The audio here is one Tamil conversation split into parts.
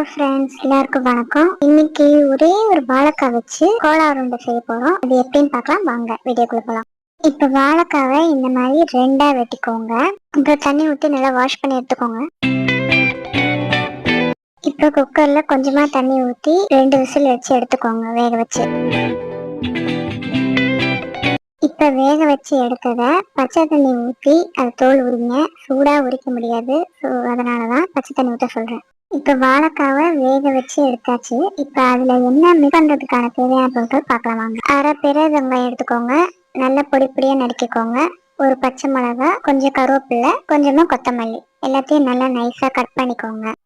ஃப்ரெண்ட்ஸ், எல்லாருக்கும் வணக்கம். இன்னைக்கு ஒரே ஒரு வாழைக்காய் வச்சு கோலா உருண்டை செய்ய போறோம். அது எப்படின்னு பார்க்கலாம் வாங்க, வீடியோக்குள்ள போலாம். இப்ப வாழைக்காவை இந்த மாதிரி ரெண்டா வெட்டிக்கோங்க. அப்புறம் தண்ணி ஊற்றி நல்லா வாஷ் பண்ணி எடுத்துக்கோங்க. இப்ப குக்கர்ல கொஞ்சமா தண்ணி ஊற்றி 2 விசில் வச்சு எடுத்துக்கோங்க, வேக வச்சு. இப்ப வேக வச்சு எடுத்தத பச்சை தண்ணி ஊற்றி அது தோல் உரிங்க. சூடா உரிக்க முடியாது, அதனாலதான் பச்சை தண்ணி ஊற்ற சொல்றேன். இப்ப வாழைக்காவை வேக வச்சு எடுத்தாச்சு. இப்ப அதுல என்ன மிக்ஸ் பண்றதுக்கான தேவையான பொருட்கள் பார்க்கலாம் வாங்க. அரை பெரிய வெங்காயம் எடுத்துக்கோங்க, நல்ல பொடி பொடியா நறுக்கிக்கோங்க. ஒரு பச்சை மிளகாய், கொஞ்சம் கருவேப்பிலை, கொஞ்சமா கொத்தமல்லி, எல்லாத்தையும் நல்லா நைஸா கட் பண்ணிக்கோங்க.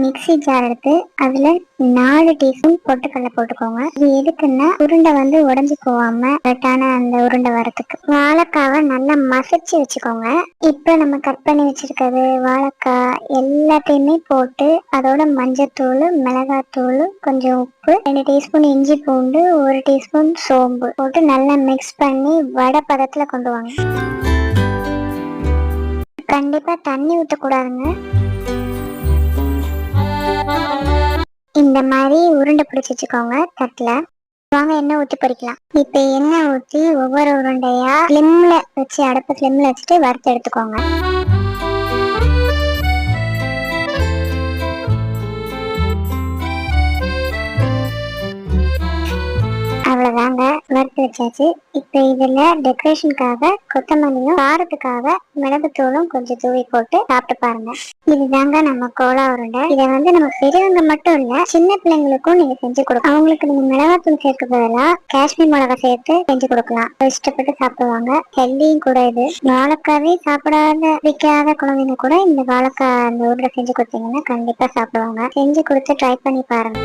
மிக்சி ஜார் எடுத்து அதுல 4 டீஸ்பூன் பொட்டுக்கடலை போட்டுக்கோங்க. இது எதுக்குன்னா உருண்டை உடைஞ்சு போகாம கரெக்டான அந்த உருண்டை வரத்துக்கு. வாழைக்காவை நல்லா மசிச்சு வச்சுக்கோங்க. இப்ப நம்ம கட் பண்ணி வச்சிருக்கிறது வாழைக்காய் எல்லாத்தையுமே போட்டு அதோட மஞ்சத்தூள், மிளகாத்தூள், கொஞ்சம் உப்பு, 2 டீஸ்பூன் இஞ்சி பூண்டு, 1 டீஸ்பூன் சோம்பு போட்டு நல்லா மிக்ஸ் பண்ணி வடை பதத்துல கொண்டு வாங்க. கண்டிப்பா தண்ணி ஊற்றக்கூடாதுங்க. இந்த மாதிரி உருண்டை பிடிச்சி வச்சுக்கோங்க தட்டுல. வாங்க எண்ணெய் ஊற்றி பொரிக்கலாம். இப்ப எண்ணெய் ஊற்றி ஒவ்வொரு உருண்டையா ஸ்லிம்ல வச்சு, அடுப்பு ஸ்லிம்ல வச்சுட்டு வறுத்து எடுத்துக்கோங்க. அவ்வளவுதாங்க, வறுத்து வச்சாச்சு. இப்ப இதுல டெக்கரேஷனுக்காக கொத்தமல்லியும், காரத்துக்காக மிளகுத்தூளும் கொஞ்சம் தூவி போட்டு சாப்பிட்டு பாருங்க. இதுதாங்க நம்ம கோலா உருண்டை. இதை நம்ம பெரியவங்க மட்டும் இல்ல, சின்ன பிள்ளைங்களுக்கும் நீங்க செஞ்சு கொடுக்கலாம். அவங்களுக்கு நீங்க மிளகாத்தூள் சேர்க்க பதிலா காஷ்மீர் மிளகா சேர்த்து செஞ்சு கொடுக்கலாம். இஷ்டப்பட்டு சாப்பிடுவாங்க. ஹெல்தியும் கூட. இது வாழைக்காவே சாப்பிடாத பிடிக்காத குழந்தைங்க கூட இந்த வாழைக்காய் அந்த உருண்டை செஞ்சு கொடுத்தீங்கன்னா கண்டிப்பா சாப்பிடுவாங்க. செஞ்சு கொடுத்து ட்ரை பண்ணி பாருங்க.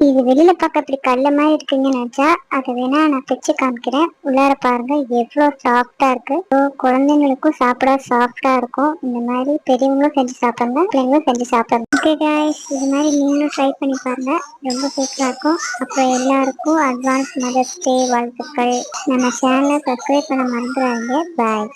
இது வெளியில பார்க்க இப்படி கல்ல மாதிரி இருக்குங்கன்னு நினைச்சா அதை வேணா நான் பிச்சு காமிக்கிறேன். உள்ளார பாருங்க, இது எவ்வளவு சாஃப்டா இருக்கு. குழந்தைங்களுக்கும் சாப்பிட சாஃப்டா இருக்கும். இந்த மாதிரி பெரியவங்களும் செஞ்சு சாப்பிடுங்க, பிள்ளைங்களும் செஞ்சு சாப்பிடுங்க. ஓகே காய்ஸ், இது மாதிரி நீங்களும் ட்ரை பண்ணி பாருங்க, ரொம்ப சூப்பரா இருக்கும். அப்புறம் எல்லாருக்கும் அட்வான்ஸ் மதர்ஸ் டே வாழ்த்துக்கள். நம்ம சேனலை சப்ஸ்கிரைப் பண்ண மறந்துடாதீங்க. பாய்.